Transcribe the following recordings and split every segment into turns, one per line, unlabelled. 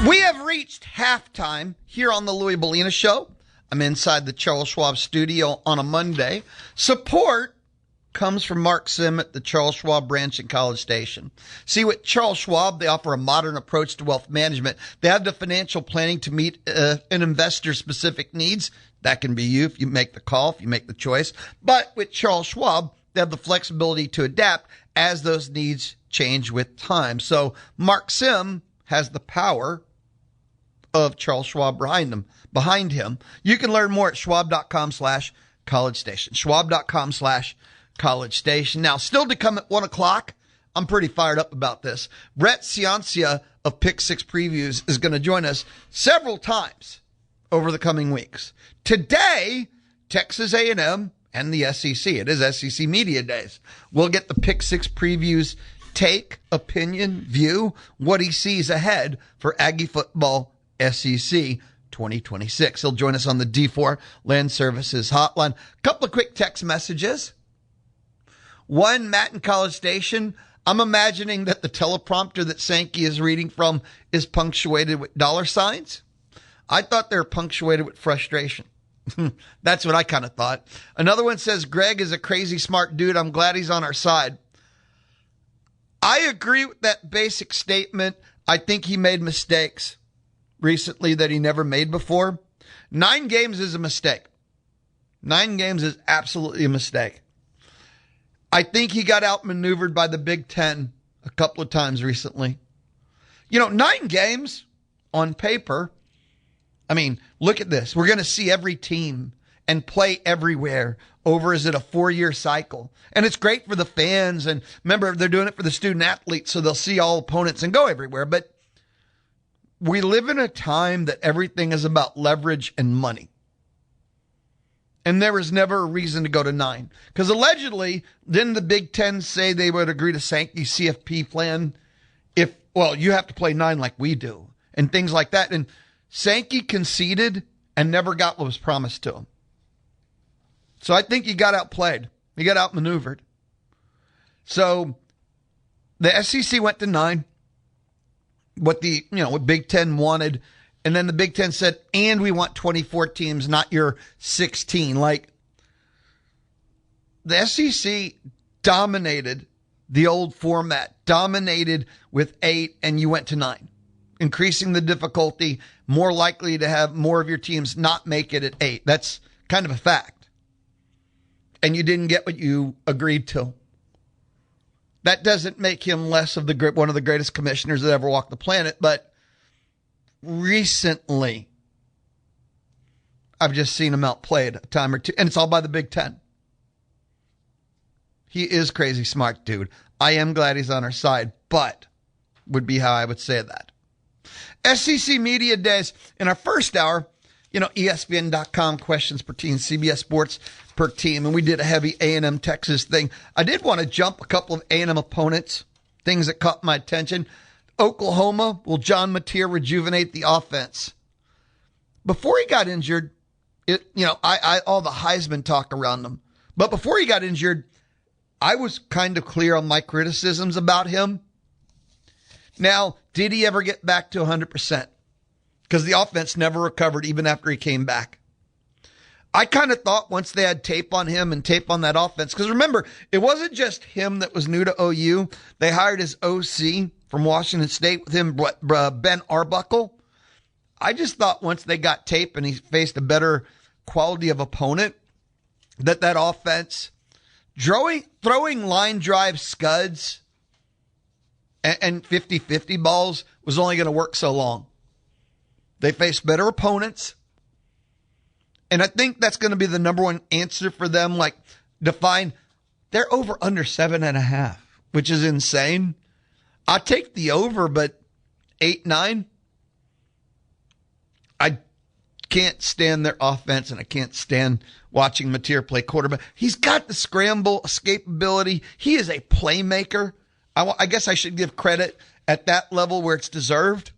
We have reached halftime here on the Louie Bellina Show. I'm inside the Charles Schwab studio on a Monday. Support comes from Mark Sim at the Charles Schwab branch in College Station. See, with Charles Schwab, they offer a modern approach to wealth management. They have the financial planning to meet an investor's specific needs. That can be you if you make the call, if you make the choice. But with Charles Schwab, they have the flexibility to adapt as those needs change with time. So Mark Sim has the power of Charles Schwab behind him. You can learn more at schwab.com/College Station. Schwab.com/College Station. Now, still to come at 1 o'clock, I'm pretty fired up about this. Brett Ciancia of Pick Six Previews is going to join us several times over the coming weeks. Today, Texas A&M and the SEC. It is SEC Media Days. We'll get the Pick Six Previews take, opinion, view, what he sees ahead for Aggie football SEC 2026. He'll join us on the D4 Land Services hotline. Couple of quick text messages. One, Matt in College Station. I'm imagining that the teleprompter that Sankey is reading from is punctuated with dollar signs. I thought they were punctuated with frustration. That's what I kind of thought. Another one says, Greg is a crazy smart dude. I'm glad he's on our side. I agree with that basic statement. I think he made mistakes recently that he never made before. 9 games is a mistake. 9 games is absolutely a mistake. I think he got outmaneuvered by the Big Ten a couple of times recently. 9 games on paper. I mean, look at this. We're going to see every team and play everywhere over, is it a 4-year cycle? And it's great for the fans. And remember, they're doing it for the student athletes, so they'll see all opponents and go everywhere. But we live in a time that everything is about leverage and money. And there was never a reason to go to 9. Because allegedly, didn't the Big Ten say they would agree to Sankey's CFP plan if, you have to play 9 like we do, and things like that. And Sankey conceded and never got what was promised to him. So I think he got outplayed. He got outmaneuvered. So the SEC went to 9. What Big Ten wanted. And then the Big Ten said, and we want 24 teams, not your 16. Like, the SEC dominated the old format, dominated with 8, and you went to 9, increasing the difficulty, more likely to have more of your teams not make it at 8. That's kind of a fact. And you didn't get what you agreed to. That doesn't make him less of one of the greatest commissioners that ever walked the planet, but recently, I've just seen him outplayed a time or two, and it's all by the Big Ten. He is crazy smart, dude. I am glad he's on our side, but would be how I would say that. SEC Media Days. In our first hour, ESPN.com questions per team, CBS Sports per team, and we did a heavy A&M Texas thing. I did want to jump a couple of A&M opponents, things that caught my attention. Oklahoma, will John Mateer rejuvenate the offense? Before he got injured, all the Heisman talk around him. But before he got injured, I was kind of clear on my criticisms about him. Now, did he ever get back to 100%? Because the offense never recovered even after he came back. I kind of thought once they had tape on him and tape on that offense, because remember, it wasn't just him that was new to OU. They hired his OC from Washington State with him, Ben Arbuckle. I just thought once they got tape and he faced a better quality of opponent, that offense, throwing line drive scuds and 50-50 balls was only going to work so long. They faced better opponents. And I think that's going to be the number one answer for them. Like, define, they're over under 7.5, which is insane. I'll take the over, but 8-9, I can't stand their offense, and I can't stand watching Mateer play quarterback. He's got the scramble escapability. He is a playmaker. I guess I should give credit at that level where it's deserved.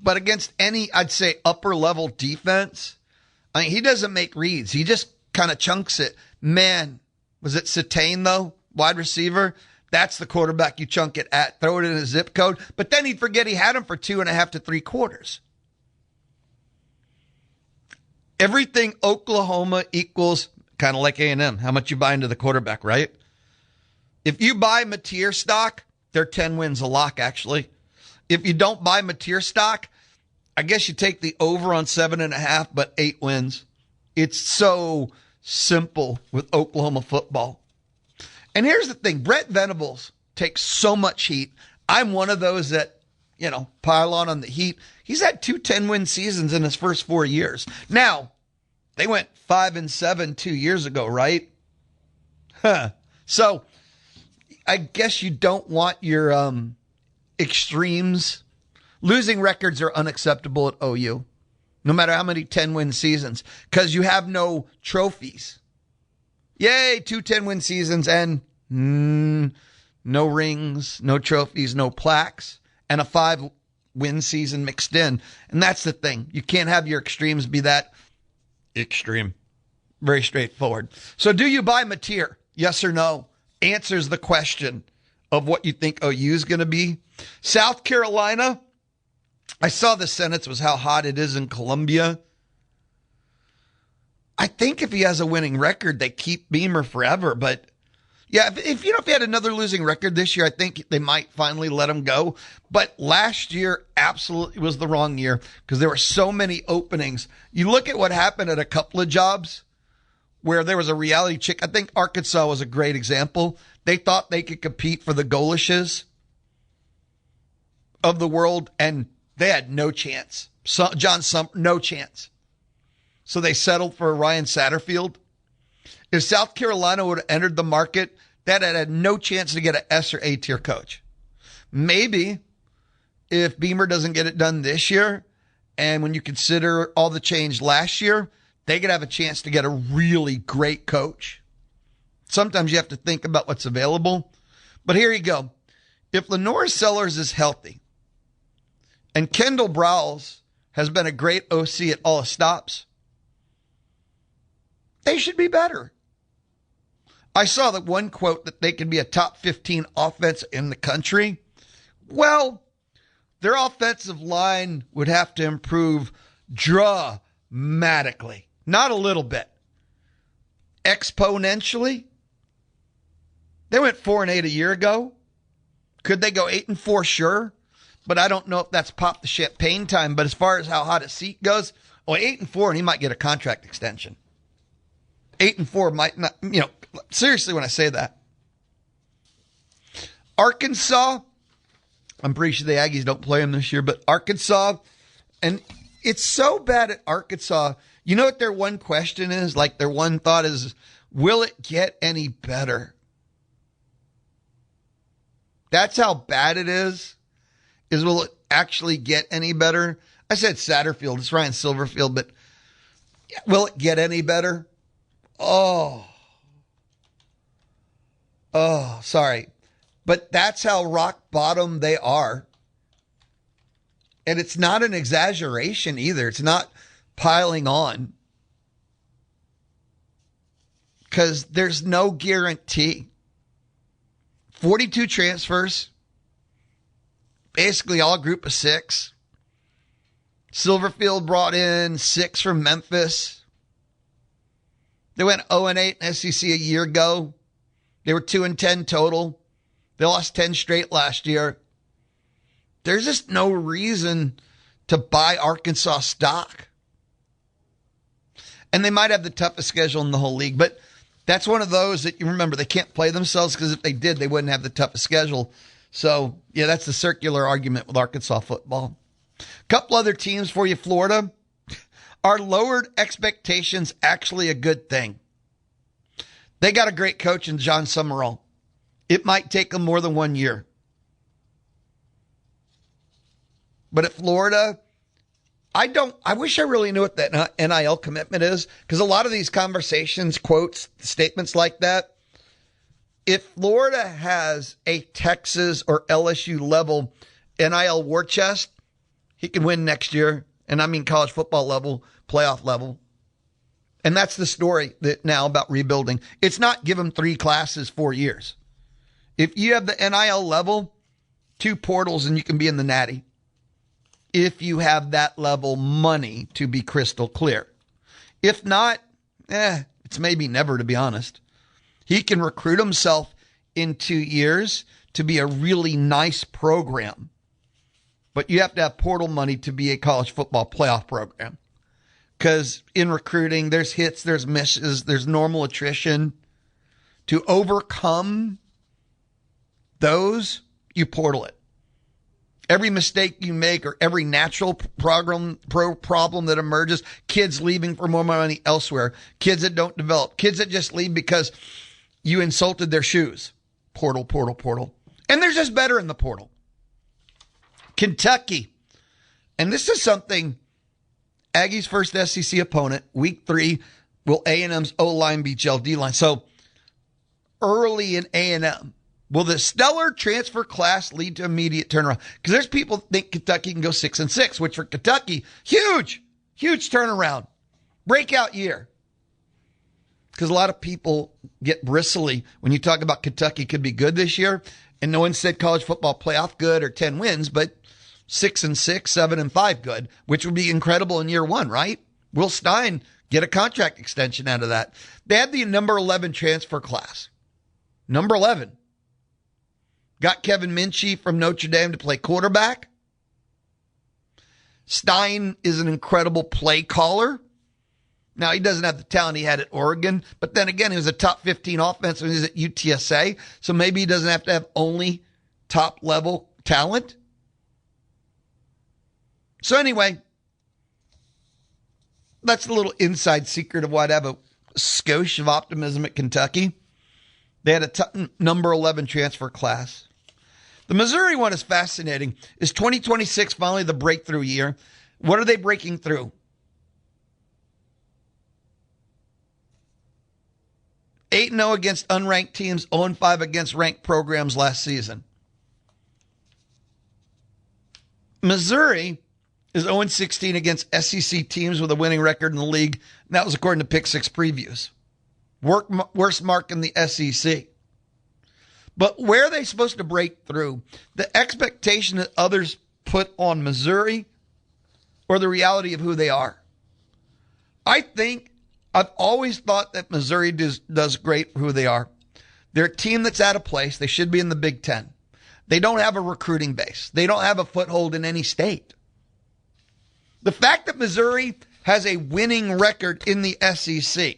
But against any, I'd say, upper-level defense, he doesn't make reads. He just kind of chunks it. Man, was it Satane, though, wide receiver? That's the quarterback you chunk it at. Throw it in a zip code. But then he'd forget he had him for 2.5 to 3 quarters. Everything Oklahoma equals kind of like A&M. How much you buy into the quarterback, right? If you buy Mateer stock, they're 10 wins a lock, actually. If you don't buy Mateer stock, I guess you take the over on 7.5, but 8 wins. It's so simple with Oklahoma football. And here's the thing. Brent Venables takes so much heat. I'm one of those that, pile on the heat. He's had 2 10-win seasons in his first 4 years. Now, they went 5-7 2 years ago, right? So, I guess you don't want your extremes. Losing records are unacceptable at OU, no matter how many 10-win seasons, because you have no trophies. Yay, 2 10-win seasons and no rings, no trophies, no plaques, and a 5-win season mixed in. And that's the thing. You can't have your extremes be that extreme. Very straightforward. So do you buy Mateer? Yes or no? Answers the question of what you think OU is going to be. South Carolina, I saw the sentence was how hot it is in Columbia. I think if he has a winning record, they keep Beamer forever. But yeah, if he had another losing record this year, I think they might finally let him go. But last year absolutely was the wrong year because there were so many openings. You look at what happened at a couple of jobs where there was a reality check. I think Arkansas was a great example. They thought they could compete for the Golishes of the world, and they had no chance. John Summer, no chance. So they settled for Ryan Satterfield. If South Carolina would have entered the market, that had no chance to get an S or A tier coach. Maybe if Beamer doesn't get it done this year, and when you consider all the change last year, they could have a chance to get a really great coach. Sometimes you have to think about what's available. But here you go. If Lenore Sellers is healthy, and Kendall Browse has been a great OC at all stops, they should be better. I saw that one quote that they could be a top 15 offense in the country. Well, their offensive line would have to improve dramatically. Not a little bit. Exponentially. They went 4-8 a year ago. Could they go 8-4? Sure. But I don't know if that's pop the champagne time. But as far as how hot a seat goes, 8-4 and he might get a contract extension. 8-4 might not, seriously when I say that. Arkansas, I'm pretty sure the Aggies don't play them this year, but Arkansas, and it's so bad at Arkansas. You know what their one question is? Like their one thought is, will it get any better? That's how bad it is will it actually get any better? I said Satterfield, it's Ryan Silverfield, but will it get any better? Oh, sorry. But that's how rock bottom they are. And it's not an exaggeration either. It's not piling on. Because there's no guarantee. 42 transfers. Basically all group of 6. Silverfield brought in 6 from Memphis. They went 0-8 in SEC a year ago. They were 2-10 total. They lost 10 straight last year. There's just no reason to buy Arkansas stock. And they might have the toughest schedule in the whole league, but that's one of those that you remember they can't play themselves because if they did, they wouldn't have the toughest schedule. So, yeah, that's the circular argument with Arkansas football. A couple other teams for you, Florida. Are lowered expectations actually a good thing? They got a great coach in John Summerall. It might take them more than 1 year. But at Florida, I wish I really knew what that NIL commitment is, because a lot of these conversations, quotes, statements like that, if Florida has a Texas or LSU level NIL war chest, he can win next year. And I mean college football level, playoff level. And that's the story that now about rebuilding. It's not give them 3 classes, 4 years. If you have the NIL level, 2 portals and you can be in the Natty. If you have that level money to be crystal clear. If not, it's maybe never, to be honest. He can recruit himself in 2 years to be a really nice program. But you have to have portal money to be a college football playoff program. Because in recruiting, there's hits, there's misses, there's normal attrition. To overcome those, you portal it. Every mistake you make or every natural problem that emerges, kids leaving for more money elsewhere, kids that don't develop, kids that just leave because you insulted their shoes. Portal, portal, portal. And they're just better in the portal. Kentucky. And this is something, Aggies' first SEC opponent, week 3, will A&M's O-line beat JLD line. So early in A&M, will the stellar transfer class lead to immediate turnaround? Because there's people who think Kentucky can go 6-6, which for Kentucky, huge turnaround. Breakout year. Because a lot of people get bristly when you talk about Kentucky could be good this year. And no one said college football playoff good or 10 wins, but 6-6, 7-5 good, which would be incredible in year 1, right? Will Stein get a contract extension out of that? They had the number 11 transfer class. Number 11. Got Kevin Minchie from Notre Dame to play quarterback. Stein is an incredible play caller. Now, he doesn't have the talent he had at Oregon, but then again, he was a top 15 offense when he was at UTSA, so maybe he doesn't have to have only top-level talent. So anyway, that's a little inside secret of why I'd have a skosh of optimism at Kentucky. They had a number 11 transfer class. The Missouri one is fascinating. Is 2026 finally the breakthrough year? What are they breaking through? 8-0 against unranked teams, 0-5 against ranked programs last season. Missouri is 0-16 against SEC teams with a winning record in the league. And that was according to Pick 6 previews. Worst mark in the SEC. But where are they supposed to break through? The expectation that others put on Missouri or the reality of who they are? I've always thought that Missouri does great for who they are. They're a team that's out of place. They should be in the Big Ten. They don't have a recruiting base. They don't have a foothold in any state. The fact that Missouri has a winning record in the SEC,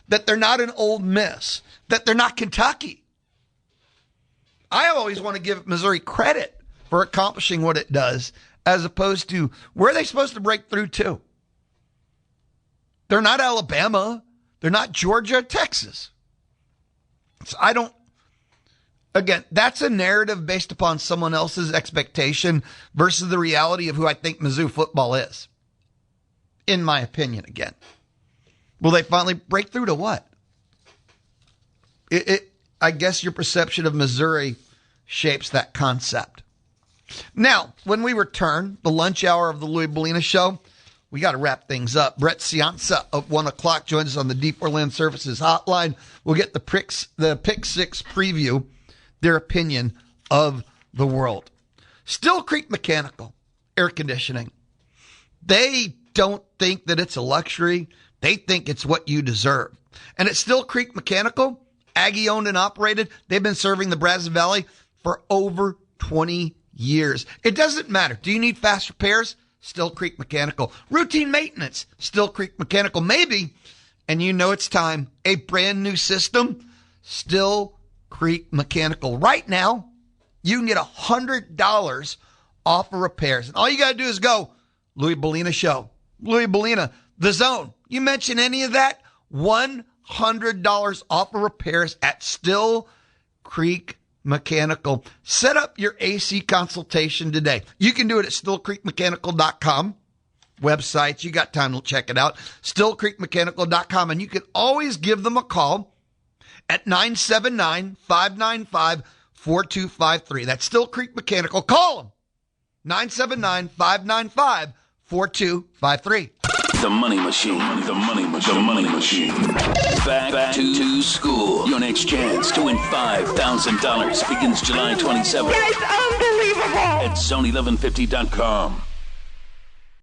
that they're not an Ole Miss, that they're not Kentucky. I always want to give Missouri credit for accomplishing what it does, as opposed to where are they supposed to break through to? They're not Alabama. They're not Georgia, Texas. So again, that's a narrative based upon someone else's expectation versus the reality of who I think Mizzou football is. In my opinion, again. Will they finally break through to what? I guess your perception of Missouri shapes that concept. Now, when we return, the lunch hour of the Louie Bellina Show, we got to wrap things up. Brett Cianza at 1 o'clock joins us on the Deep Land Services hotline. We'll get the Pick 6 preview, their opinion of the world. Still Creek Mechanical Air Conditioning. They don't think that it's a luxury. They think it's what you deserve. And it's Still Creek Mechanical, Aggie owned and operated. They've been serving the Brazos Valley for over 20 years. It doesn't matter. Do you need fast repairs? Still Creek Mechanical. Routine maintenance? Still Creek Mechanical. Maybe, and you know it's time, a brand new system? Still Creek Mechanical. Right now, you can get $100 off of repairs. And all you got to do is go, Louie Bellina Show. Louie Bellina, The Zone. You mention any of that? $100 off of repairs at Still Creek Mechanical. Set up your AC consultation today. You can do it at stillcreekmechanical.com. Websites, you got time to check it out. Stillcreekmechanical.com. And you can always give them a call at 979-595-4253. That's Still Creek Mechanical. Call them. 979-595-4253.
The Money Machine. The Money Machine. The Money Machine. Back to school. Your next chance to win $5,000 begins July 27th.
That's unbelievable.
At Zone1150.com.